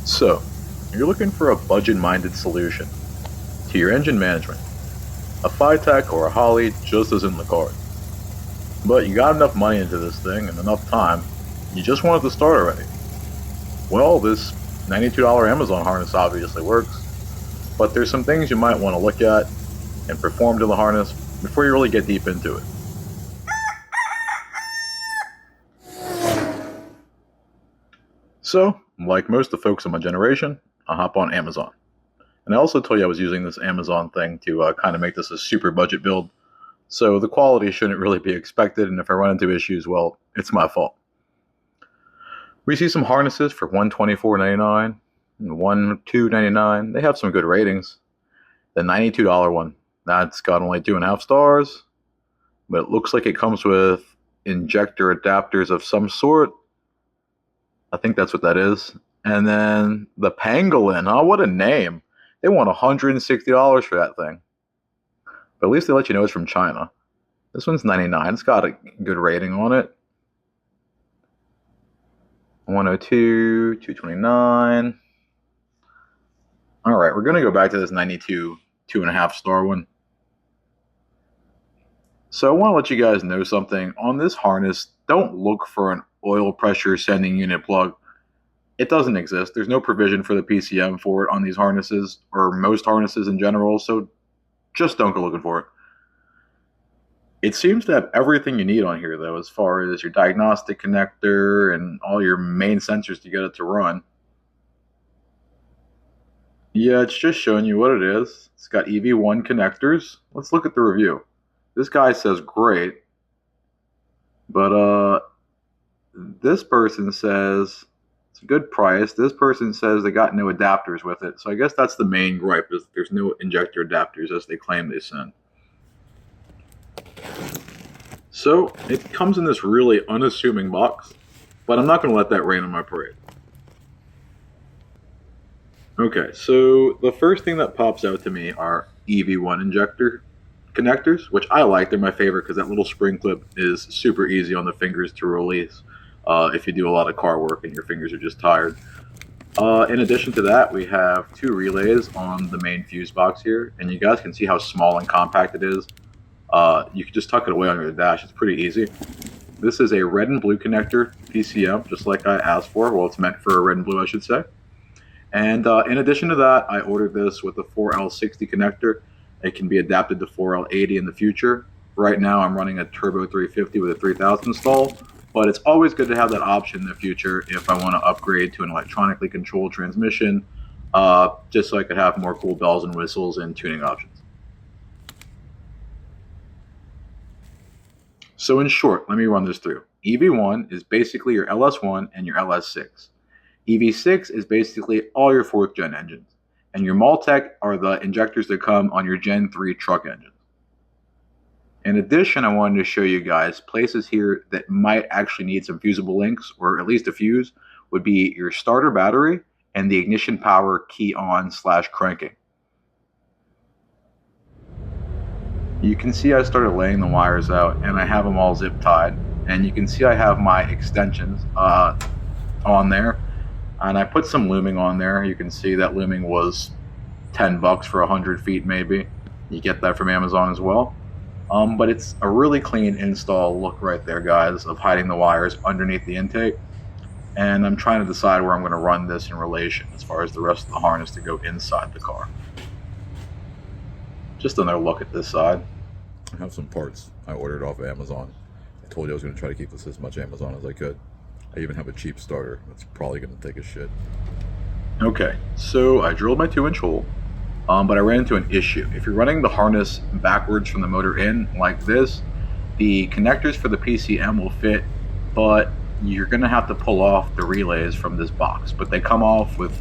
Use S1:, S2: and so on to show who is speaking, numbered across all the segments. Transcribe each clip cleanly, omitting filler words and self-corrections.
S1: So, you're looking for a budget-minded solution to your engine management. A Vortec or a Holly just isn't in the cards. But you got enough money into this thing and enough time, you just want it to start already. Well, this $92 Amazon harness obviously works, but there's some things you might want to look at and perform to the harness before you really get deep into it. So, like most of the folks in my generation, I hop on Amazon. And I also told you I was using this Amazon thing to kind of make this a super budget build. So the quality shouldn't really be expected, and if I run into issues, well, it's my fault. We see some harnesses for $124.99 and $102.99. They have some good ratings. The $92 one, that's got only 2.5 stars, but it looks like it comes with injector adapters of some sort. I think that's what that is. And then the Pangolin, oh, what a name. They want $160 for that thing. But at least they let you know it's from China. This one's 99. It's got a good rating on it. 102, 229. All right, we're going to go back to this 92, 2.5 star one. So I want to let you guys know something. On this harness, don't look for an oil pressure sending unit plug. It doesn't exist. There's no provision for the PCM for it on these harnesses, or most harnesses in general, so just don't go looking for it. It seems to have everything you need on here, though, as far as your diagnostic connector and all your main sensors to get it to run. Yeah, it's just showing you what it is. It's got EV1 connectors. Let's look at the review. This guy says great, but this person says it's a good price. This person says they got no adapters with it. So I guess that's the main gripe, is there's no injector adapters as they claim they send. So it comes in this really unassuming box, but I'm not going to let that rain on my parade. Okay, so the first thing that pops out to me are EV1 injector connectors, which I like. They're my favorite because that little spring clip is super easy on the fingers to release if you do a lot of car work and your fingers are just tired. In addition to that, we have 2 relays on the main fuse box here, and you guys can see how small and compact it is. You can just tuck it away on your dash. It's pretty easy. This is a red and blue connector PCM, just like I asked for. Well, it's meant for a red and blue, I should say. And in addition to that, I ordered this with a 4L60 connector. It can be adapted to 4L80 in the future. Right now, I'm running a Turbo 350 with a 3000 install, but it's always good to have that option in the future if I want to upgrade to an electronically controlled transmission, just so I could have more cool bells and whistles and tuning options. So in short, let me run this through. EV1 is basically your LS1 and your LS6. EV6 is basically all your 4th gen engines. And your Vortec are the injectors that come on your Gen 3 truck engines. In addition, I wanted to show you guys places here that might actually need some fusible links, or at least a fuse, would be your starter battery and the ignition power key on / cranking. You can see I started laying the wires out and I have them all zip tied, and you can see I have my extensions on there, and I put some looming on there. You can see that looming was $10 for 100 feet maybe. You get that from Amazon as well. But it's a really clean install look right there, guys, of hiding the wires underneath the intake. And I'm trying to decide where I'm going to run this in relation as far as the rest of the harness to go inside the car. Just another look at this side.
S2: I have some parts I ordered off of Amazon. I told you I was going to try to keep this as much Amazon as I could. I even have a cheap starter that's probably going to take a shit.
S1: Okay, so I drilled my 2-inch hole, but I ran into an issue. If you're running the harness backwards from the motor in like this, the connectors for the PCM will fit, but you're going to have to pull off the relays from this box. But they come off with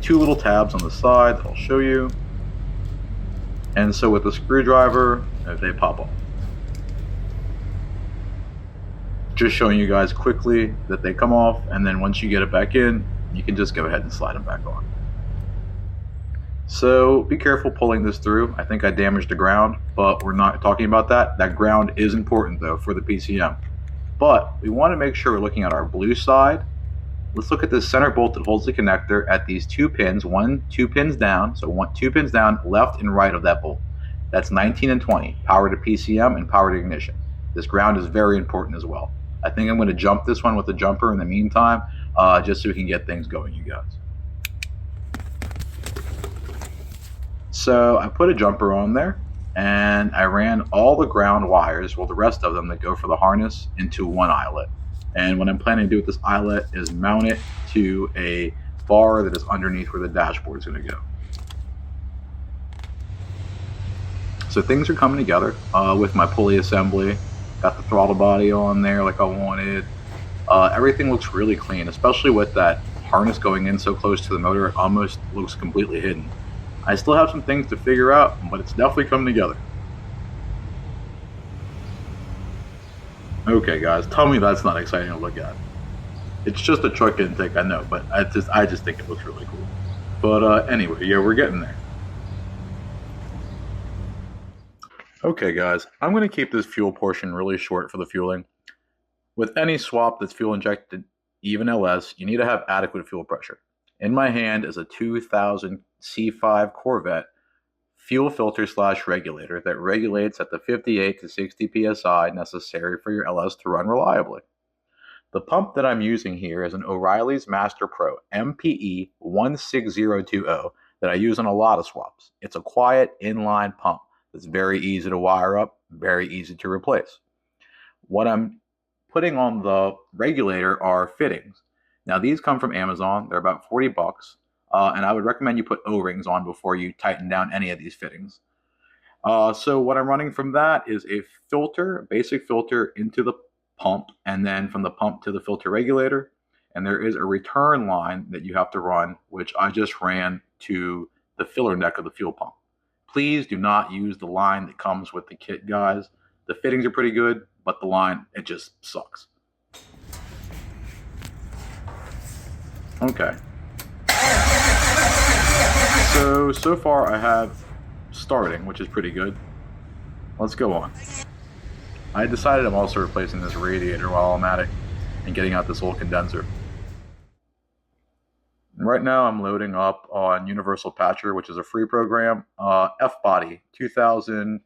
S1: 2 little tabs on the side that I'll show you. And so with the screwdriver, they pop off. Just showing you guys quickly that they come off, and then once you get it back in, you can just go ahead and slide them back on. So be careful pulling this through. I think I damaged the ground, but we're not talking about that. That ground is important though for the PCM. But we want to make sure we're looking at our blue side let's look at this center bolt that holds the connector at these 2 pins, 2 pins down. So 2 pins down, left and right of that bolt. That's 19 and 20, power to PCM and power to ignition. This ground is very important as well. I think I'm going to jump this one with a jumper in the meantime, just so we can get things going, you guys. So I put a jumper on there, and I ran all the ground wires, well, the rest of them that go for the harness, into one eyelet. And what I'm planning to do with this eyelet is mount it to a bar that is underneath where the dashboard is going to go. So things are coming together with my pulley assembly. Got the throttle body on there like I wanted. Everything looks really clean, especially with that harness going in so close to the motor. It almost looks completely hidden. I still have some things to figure out, but it's definitely coming together. Okay, guys, tell me that's not exciting to look at. It's just a truck intake, I know, but I just think it looks really cool. But anyway, yeah, we're getting there. Okay, guys, I'm going to keep this fuel portion really short for the fueling. With any swap that's fuel injected, even LS, you need to have adequate fuel pressure. In my hand is a 2000 C5 Corvette fuel filter / regulator that regulates at the 58 to 60 psi necessary for your LS to run reliably. The pump that I'm using here is an O'Reilly's Master Pro MPE 16020 that I use on a lot of swaps. It's a quiet inline pump that's very easy to wire up, very easy to replace. What I'm putting on the regulator are fittings. Now these come from Amazon. They're about 40 bucks. And I would recommend you put O-rings on before you tighten down any of these fittings. So what I'm running from that is a filter, basic filter into the pump, and then from the pump to the filter regulator. And there is a return line that you have to run, which I just ran to the filler neck of the fuel pump. Please do not use the line that comes with the kit, guys. The fittings are pretty good, but the line, it just sucks. Okay. So far I have starting, which is pretty good. Let's go on. I decided I'm also replacing this radiator while I'm at it and getting out this old condenser. And right now I'm loading up on Universal Patcher, which is a free program. F-Body 2000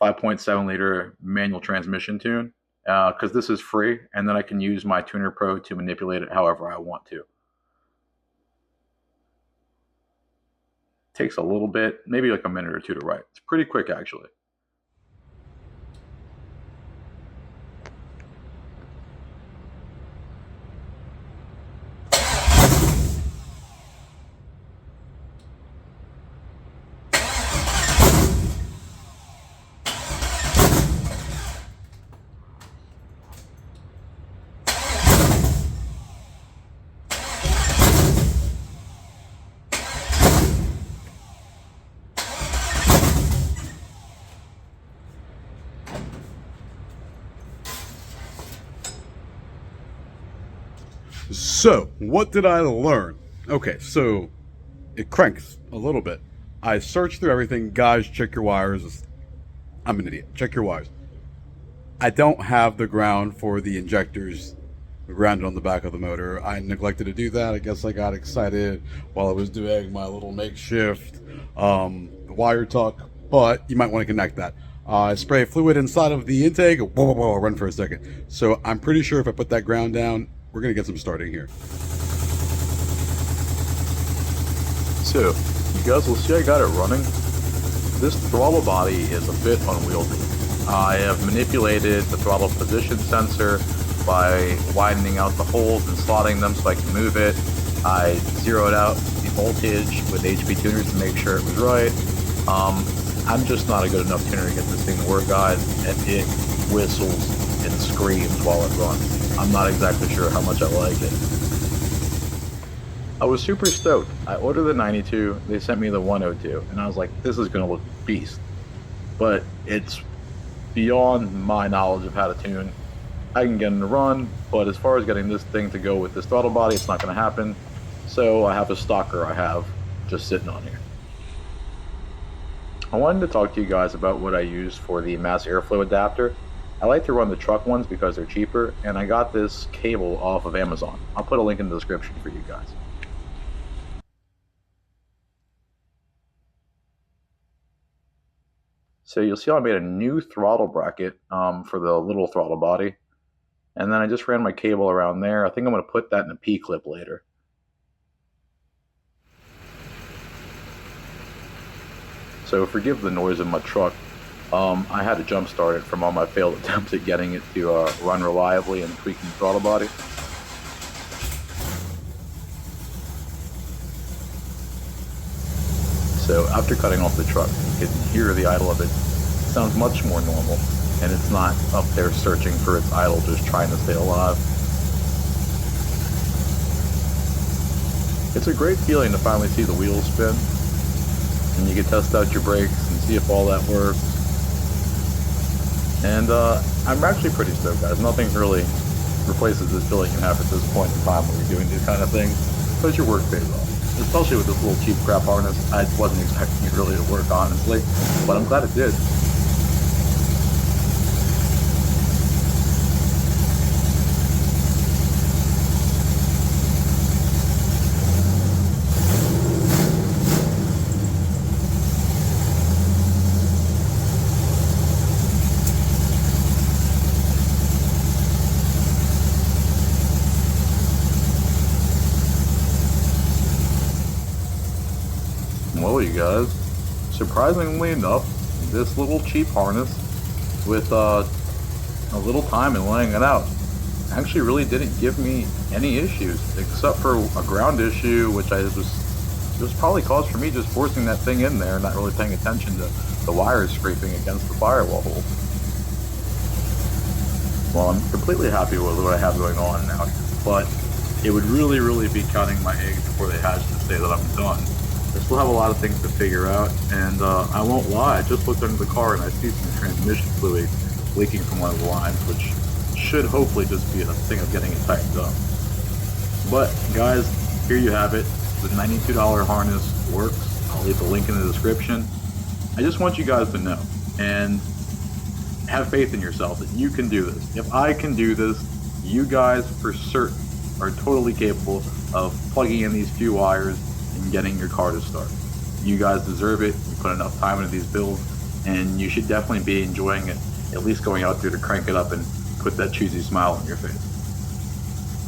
S1: 5.7 liter manual transmission tune, because this is free, and then I can use my Tuner Pro to manipulate it however I want to. Takes a little bit, maybe like a minute or two to write. It's pretty quick, actually.
S3: So, what did I learn? Okay, so it cranks a little bit. I searched through everything. Guys, check your wires. I'm an idiot. Check your wires. I don't have the ground for the injectors grounded on the back of the motor. I neglected to do that. I guess I got excited while I was doing my little makeshift wire tuck, but you might want to connect that. I spray fluid inside of the intake. I'll run for a second. So I'm pretty sure if I put that ground down, we're going to get some starting here.
S1: So, you guys will see I got it running. This throttle body is a bit unwieldy. I have manipulated the throttle position sensor by widening out the holes and slotting them so I can move it. I zeroed out the voltage with HP tuners to make sure it was right. I'm just not a good enough tuner to get this thing to work, guys, and it whistles and screams while it runs. I'm not exactly sure how much I like it. I was super stoked. I ordered the 92, they sent me the 102, and I was like, this is going to look beast. But it's beyond my knowledge of how to tune. I can get it to run, but as far as getting this thing to go with this throttle body, it's not going to happen. So I have a stalker I have just sitting on here. I wanted to talk to you guys about what I use for the mass airflow adapter. I like to run the truck ones because they're cheaper, and I got this cable off of Amazon. I'll put a link in the description for you guys. So you'll see I made a new throttle bracket for the little throttle body. And then I just ran my cable around there. I think I'm going to put that in a P-clip later. So forgive the noise of my truck. I had to jump start it from all my failed attempts at getting it to run reliably and tweaking the throttle body. So after cutting off the truck, you can hear the idle of it. It sounds much more normal, and it's not up there searching for its idle, just trying to stay alive. It's a great feeling to finally see the wheels spin, and you can test out your brakes and see if all that works. And I'm actually pretty stoked, guys. Nothing really replaces this feeling you have at this point in time when you're doing these kind of things, because your work pays off. Especially with this little cheap crap harness. I wasn't expecting it really to work, honestly, but I'm glad it did. Well, you guys, surprisingly enough, this little cheap harness with a little time in laying it out actually really didn't give me any issues, except for a ground issue, which it was probably caused for me just forcing that thing in there and not really paying attention to the wires scraping against the firewall hole. Well, I'm completely happy with what I have going on now, but it would really be counting my eggs before they hatch to say that I'm done. I still have a lot of things to figure out, and I won't lie, I just looked under the car and I see some transmission fluid leaking from one of the lines, which should hopefully just be a thing of getting it tightened up. But guys, here you have it. The $92 harness works. I'll leave the link in the description. I just want you guys to know, and have faith in yourself that you can do this. If I can do this, you guys for certain are totally capable of plugging in these few wires and getting your car to start. You guys deserve it. You put enough time into these builds, and you should definitely be enjoying it, at least going out there to crank it up and put that cheesy smile on your face.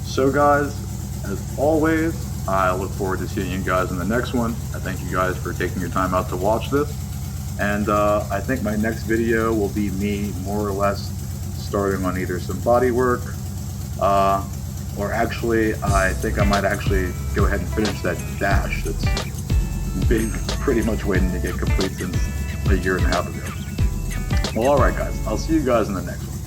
S1: So guys, as always, I look forward to seeing you guys in the next one. I thank you guys for taking your time out to watch this, and I think my next video will be me more or less starting on either some body work, or actually, I think I might actually go ahead and finish that dash that's been pretty much waiting to get complete since a year and a half ago. Well, alright guys, I'll see you guys in the next one.